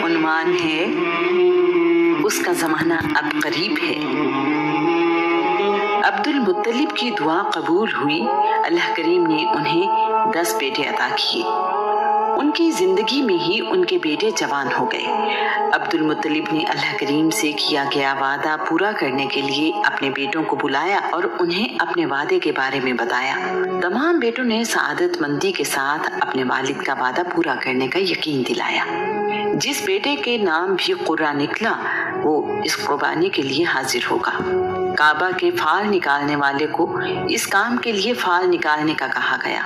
عنوان ہے اس کا زمانہ اب قریب ہے۔ عبد المطلب کی دعا قبول ہوئی، اللہ کریم نے انہیں 10 بیٹے عطا کیے۔ ان کی زندگی میں ہی ان کے بیٹے جوان ہو گئے۔ عبد المطلب نے اللہ کریم سے کیا گیا وعدہ پورا کرنے کے لیے اپنے بیٹوں کو بلایا اور انہیں اپنے وعدے کے بارے میں بتایا۔ تمام بیٹوں نے سعادت مندی کے ساتھ اپنے والد کا وعدہ پورا کرنے کا یقین دلایا۔ جس بیٹے کے نام بھی قرہ نکلا وہ اس قربانی کے لیے حاضر ہوگا۔ کعبہ کے فال نکالنے والے کو اس کام کے لیے فال نکالنے کا کہا گیا۔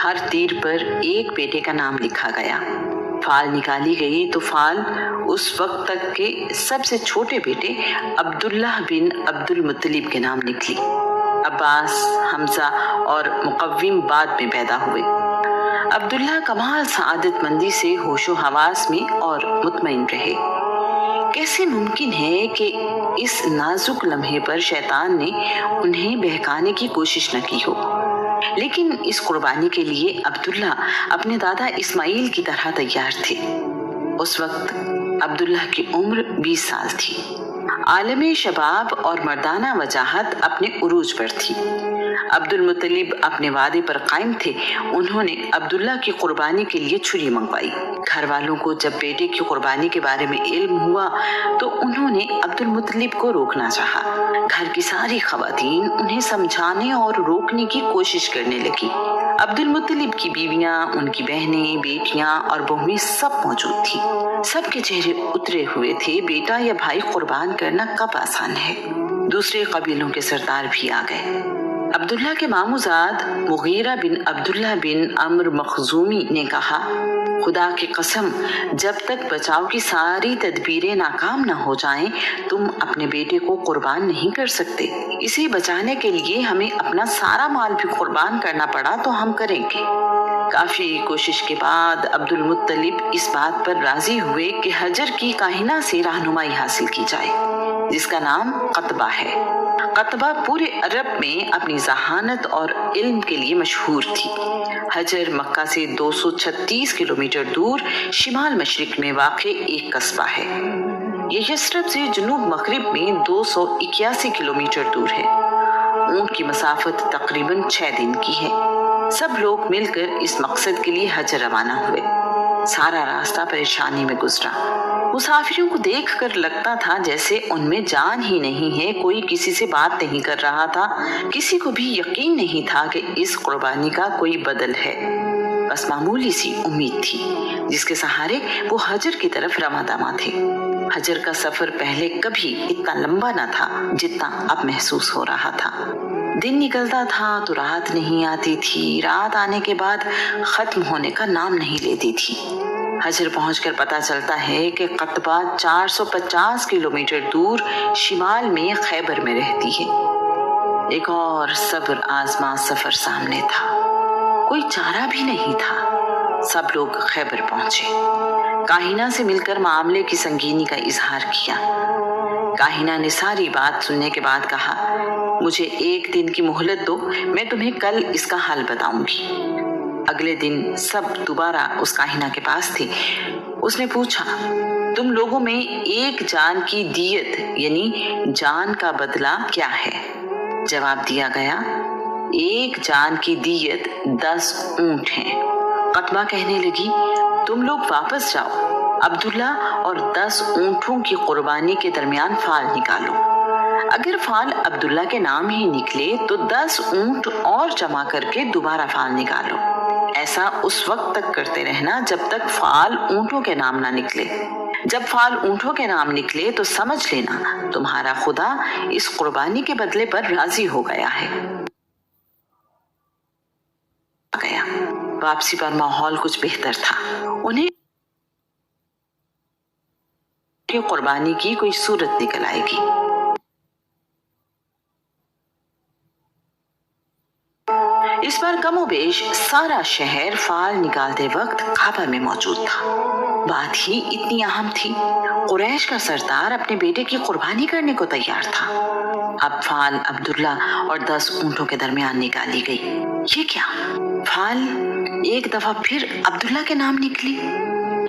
ہر تیر پر ایک بیٹے کا نام لکھا گیا۔ فال نکالی گئی تو فال اس وقت تک کے سب سے چھوٹے بیٹے عبداللہ بن عبد المطلب کے نام نکلی۔ عباس، حمزہ اور مقوم بعد میں پیدا ہوئے۔ عبداللہ کمال سعادت مندی سے ہوش و حواس میں اور مطمئن رہے۔ کیسے ممکن ہے کہ اس نازک لمحے پر شیطان نے انہیں بہکانے کی کوشش نہ کی ہو؟ لیکن اس قربانی کے لیے عبداللہ اپنے دادا اسماعیل کی طرح تیار تھے۔ اس وقت عبداللہ کی عمر 20 سال تھی۔ عالم شباب اور مردانہ وجاہت اپنے عروج پر تھی۔ عبد المطلب اپنے وعدے پر قائم تھے۔ انہوں نے عبداللہ کی قربانی کے لیے چھری منگوائی۔ گھر والوں کو جب بیٹے کی قربانی کے بارے میں علم ہوا تو انہوں نے عبد المطلب کو روکنا چاہا۔ گھر کی ساری خواتین انہیں سمجھانے اور روکنے کی کوشش کرنے لگی۔ عبد المطلب کی بیویاں، ان کی بہنیں، بیٹیاں اور بہویں سب موجود تھی۔ سب کے چہرے اترے ہوئے تھے۔ بیٹا یا بھائی قربان کرنا کب آسان ہے؟ دوسرے قبیلوں کے سردار بھی آ گئے۔ عبداللہ کے ماموزاد مغیرہ بن عبداللہ بن عمرو مخزومی نے کہا، خدا کی قسم، جب تک بچاؤ کی ساری تدبیریں ناکام نہ ہو جائیں تم اپنے بیٹے کو قربان نہیں کر سکتے۔ اسے بچانے کے لیے ہمیں اپنا سارا مال بھی قربان کرنا پڑا تو ہم کریں گے۔ کافی کوشش کے بعد عبد المطلب اس بات پر راضی ہوئے کہ حجر کی کاہنہ سے رہنمائی حاصل کی جائے، جس کا نام قطبہ ہے۔ قطبہ پورے عرب میں اپنی ذہانت اور علم کے لیے مشہور تھی۔ حجر مکہ سے 236 کلومیٹر دور شمال مشرق میں واقع ایک قصبہ ہے۔ یہ یثرب سے جنوب مغرب میں 281 کلومیٹر دور ہے۔ اونٹ کی مسافت تقریباً 6 دن کی ہے۔ سب لوگ مل کر اس مقصد کے لیے حجر روانہ ہوئے۔ سارا راستہ پریشانی میں گزرا۔ مسافروں کو دیکھ کر لگتا تھا جیسے ان میں جان ہی نہیں ہے۔ کوئی کسی سے بات نہیں کر رہا تھا۔ کسی کو بھی یقین نہیں تھا کہ اس قربانی کا کوئی بدل ہے۔ بس معمولی سی امید تھی جس کے سہارے وہ حجر کی طرف رواں دواں تھے۔ حجر کا سفر پہلے کبھی اتنا لمبا نہ تھا جتنا اب محسوس ہو رہا تھا۔ دن نکلتا تھا تو رات نہیں آتی تھی۔ رات آنے کے بعد ختم ہونے کا نام نہیں لیتی تھی۔ حجر پہنچ کر پتہ چلتا ہے کہ قطبہ 450 کلومیٹر دور شمال میں خیبر میں رہتی ہے۔ ایک اور صبر آزما سفر سامنے تھا۔ کوئی چارہ بھی نہیں تھا۔ سب لوگ خیبر پہنچے۔ کاہنہ سے مل کر معاملے کی سنگینی کا اظہار کیا۔ کاہنہ نے ساری بات سننے کے بعد کہا، مجھے 1 دن کی مہلت دو، میں تمہیں کل اس کا حل بتاؤں گی۔ اگلے دن سب دوبارہ اس کاہنہ کے پاس تھے۔ اس نے پوچھا، تم لوگوں میں ایک جان کی دیت یعنی جان کا بدلہ کیا ہے؟ جواب دیا گیا، ایک جان کی دیت 10 اونٹ ہیں۔ قطبہ کہنے لگی، تم لوگ واپس جاؤ، عبداللہ اور 10 اونٹوں کی قربانی کے درمیان فال نکالو۔ اگر فال عبداللہ کے نام ہی نکلے تو 10 اونٹ اور جمع کر کے دوبارہ فال نکالو۔ ایسا اس وقت تک کرتے رہنا جب تک فال اونٹوں کے نام نہ نکلے۔ جب فال اونٹوں کے نام نکلے تو سمجھ لینا تمہارا خدا اس قربانی کے بدلے پر راضی ہو گیا ہے۔ واپسی پر ماحول کچھ بہتر تھا۔ انہیں قربانی کی کوئی صورت نکل آئے گی۔ اس بار کم و بیش سارا شہر فال نکالتے وقت کعبہ میں موجود تھا۔ بات ہی اتنی اہم تھی۔ قریش کا سردار اپنے بیٹے کی قربانی کرنے کو تیار تھا۔ اب فال عبداللہ اور 10 اونٹوں کے درمیان نکالی گئی۔ یہ کیا؟ فال ایک دفعہ پھر عبداللہ کے نام نکلی۔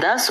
10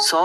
100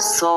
100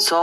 100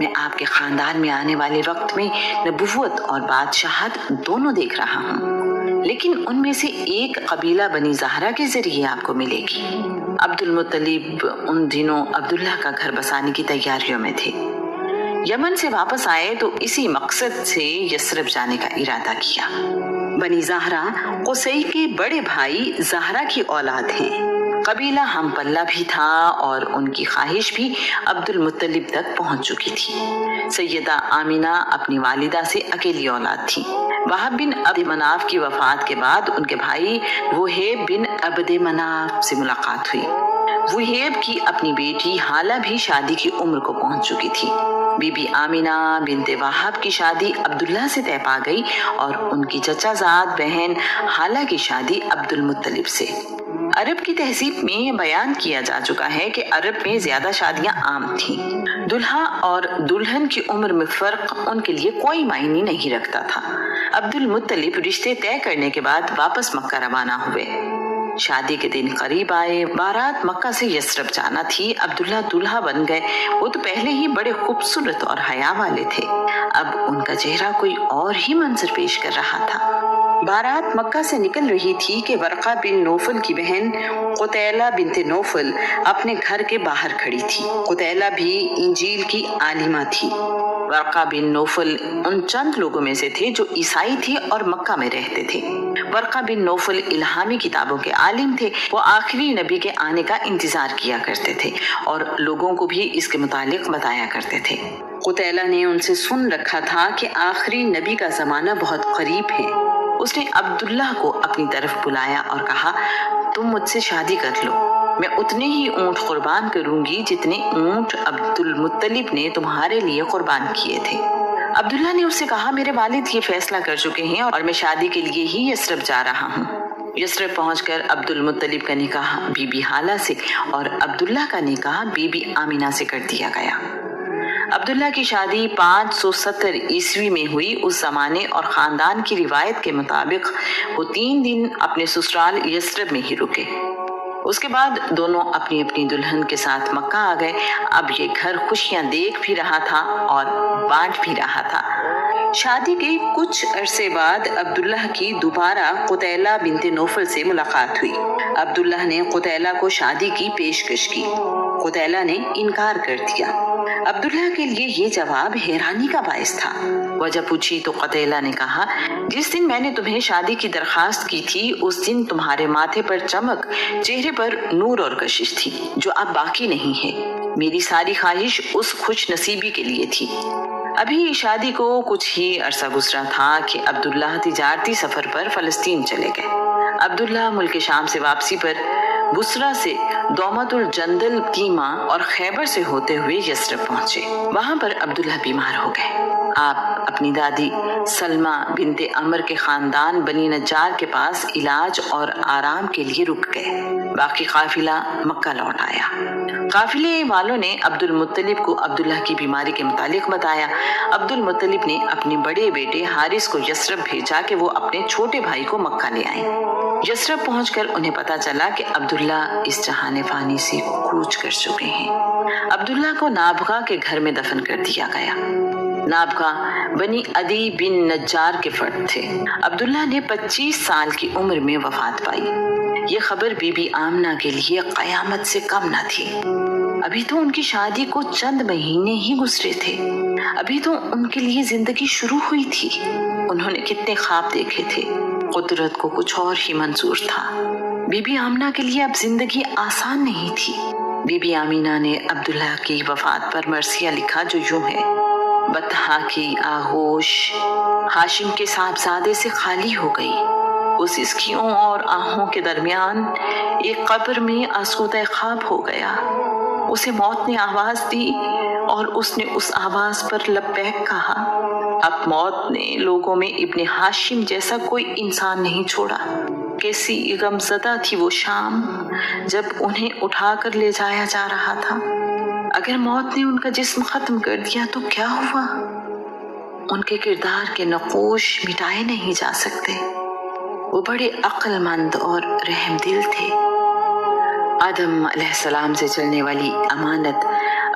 میں آپ کے خاندان میں آنے والے وقت میں نبوت اور بادشاہت دونوں دیکھ رہا ہوں، لیکن ان میں سے ایک قبیلہ بنی زہرہ کے ذریعے آپ کو ملے گی۔ عبد المطلب ان دنوں عبداللہ کا گھر بسانے کی تیاریوں میں تھے۔ یمن سے واپس آئے تو اسی مقصد سے یثرب جانے کا ارادہ کیا۔ بنی زہرہ قصی کے بڑے بھائی زہرہ کی اولاد ہیں۔ قبیلہ ہم پلہ بھی تھا اور ان کی خواہش بھی عبد المطلب تک پہنچ چکی تھی۔ سیدہ آمینہ اپنی والدہ سے اکیلی اولاد تھی۔ وہب بن عبد مناف کی وفات کے بعد ان کے بھائی وہیب بن عبد مناف سے ملاقات ہوئی۔ وہیب کی اپنی بیٹی حالہ بھی شادی کی عمر کو پہنچ چکی تھی۔ بی بی آمینہ بنت وہب کی شادی عبداللہ سے طے پا گئی اور ان کی چچا زاد بہن حالہ کی شادی عبد المطلب سے۔ عرب کی تہذیب میں یہ بیان کیا جا چکا ہے کہ عرب میں زیادہ شادیاں عام تھیں۔ دلہا اور دلہن کی عمر میں فرق ان کے لیے کوئی معنی نہیں رکھتا تھا۔ عبد المطلب رشتے طے کرنے کے بعد واپس مکہ روانہ ہوئے۔ شادی کے دن قریب آئے۔ بارات مکہ سے یثرب جانا تھی۔ عبداللہ دلہا بن گئے۔ وہ تو پہلے ہی بڑے خوبصورت اور حیا والے تھے، اب ان کا چہرہ کوئی اور ہی منظر پیش کر رہا تھا۔ بارات مکہ سے نکل رہی تھی کہ ورقہ بن نوفل کی بہن قتیلہ بنت نوفل اپنے گھر کے باہر کھڑی تھی۔ قتیلہ بھی انجیل کی عالمہ تھی۔ ورقہ بن نوفل ان چند لوگوں میں سے تھے جو عیسائی تھے اور مکہ میں رہتے تھے۔ ورقہ بن نوفل الہامی کتابوں کے عالم تھے۔ وہ آخری نبی کے آنے کا انتظار کیا کرتے تھے اور لوگوں کو بھی اس کے متعلق بتایا کرتے تھے۔ قتیلہ نے ان سے سن رکھا تھا کہ آخری نبی کا زمانہ بہت قریب ہے۔ اس نے عبداللہ کو اپنی طرف بلایا اور کہا، تم مجھ سے شادی کر لو، میں اتنے ہی اونٹ قربان کروں گی جتنے اونٹ عبد المطلب نے تمہارے لیے قربان کیے تھے۔ عبداللہ نے اس سے کہا، میرے والد یہ فیصلہ کر چکے ہیں اور میں شادی کے لیے ہی یثرب جا رہا ہوں۔ یثرب پہنچ کر عبد المطلب کا نکاح بی بی حالہ سے اور عبداللہ کا نکاح بی بی آمینہ سے کر دیا گیا۔ عبداللہ کی شادی 570 عیسوی میں ہوئی۔ اس زمانے اور خاندان کی روایت کے مطابق وہ 3 دن اپنے سسرال یثرب میں ہی رکے۔ اس کے بعد دونوں اپنی اپنی دلہن کے ساتھ مکہ آ گئے۔ اب یہ گھر خوشیاں دیکھ بھی رہا تھا اور بانٹ بھی رہا تھا۔ شادی کے کچھ عرصے بعد عبداللہ کی دوبارہ قتیلہ بنت نوفل سے ملاقات ہوئی۔ عبداللہ نے قتیلہ کو شادی کی پیشکش کی۔ قتیلہ نے انکار کر دیا۔ عبداللہ کے لیے یہ جواب حیرانی کا باعث تھا۔ وجہ پوچھی تو قتیلہ نے کہا، جس دن میں نے تمہیں شادی کی درخواست کی تھی اس دن تمہارے ماتھے پر چمک، چہرے پر نور اور کشش تھی جو اب باقی نہیں ہے۔ میری ساری خواہش اس خوش نصیبی کے لیے تھی۔ ابھی شادی کو کچھ ہی عرصہ گزرا تھا کہ عبداللہ تجارتی سفر پر فلسطین چلے گئے۔ عبداللہ ملک شام سے واپسی پر بصرہ سے دومت الجندل تیمہ اور خیبر سے ہوتے ہوئے یثرب پہنچے۔ وہاں پر عبداللہ بیمار ہو گئے۔ آپ اپنی دادی سلمہ بنت عمر کے خاندان بنی نجار کے پاس علاج اور آرام کے لیے رک گئے۔ باقی قافلہ مکہ لوٹ آیا۔ قافلے والوں نے عبد المطلب کو عبداللہ کی بیماری کے متعلق بتایا۔ عبد المطلب نے اپنے بڑے بیٹے حارث کو یثرب بھیجا کہ وہ اپنے چھوٹے بھائی کو مکہ لے آئیں۔ یثرب پہنچ کر انہیں پتہ چلا کہ عبداللہ اس جہان فانی سے کوچ کر چکے ہیں۔ عبداللہ کو نابغہ کے گھر میں دفن کر دیا گیا۔ نابغہ بنی عدی بن نجار کے فرد تھے۔ عبداللہ نے 25 سال کی عمر میں وفات پائی۔ یہ خبر بی بی آمنہ کے لیے قیامت سے کم نہ تھی۔ ابھی تو ان کی شادی کو چند مہینے ہی گزرے تھے۔ ابھی تو ان کے لیے زندگی شروع ہوئی تھی۔ انہوں نے کتنے خواب دیکھے تھے۔ قدرت کو کچھ اور ہی منظور تھا۔ بی بی آمنہ کے لیے اب زندگی آسان نہیں تھی۔ بی بی آمینہ نے عبداللہ کی وفات پر مرثیہ لکھا جو یوں ہے، بطحا کی آغوش ہاشم کے صاحبزادے سے خالی ہو گئی۔ اس اسکیوں اور آہوں کے درمیان ایک قبر میں آسودہ خواب ہو گیا۔ اسے موت نے آواز دی اور اس نے اس آواز پر لبیک کہا۔ اب موت نے لوگوں میں ابن ہاشم جیسا کوئی انسان نہیں چھوڑا۔ کیسی غمزدہ تھی وہ شام جب انہیں اٹھا کر لے جایا جا رہا تھا۔ اگر موت نے ان کا جسم ختم کر دیا تو کیا ہوا؟ ان کے کردار کے نقوش مٹائے نہیں جا سکتے۔ وہ بڑے عقل مند اور رحم دل تھے۔ آدم علیہ السلام سے چلنے والی امانت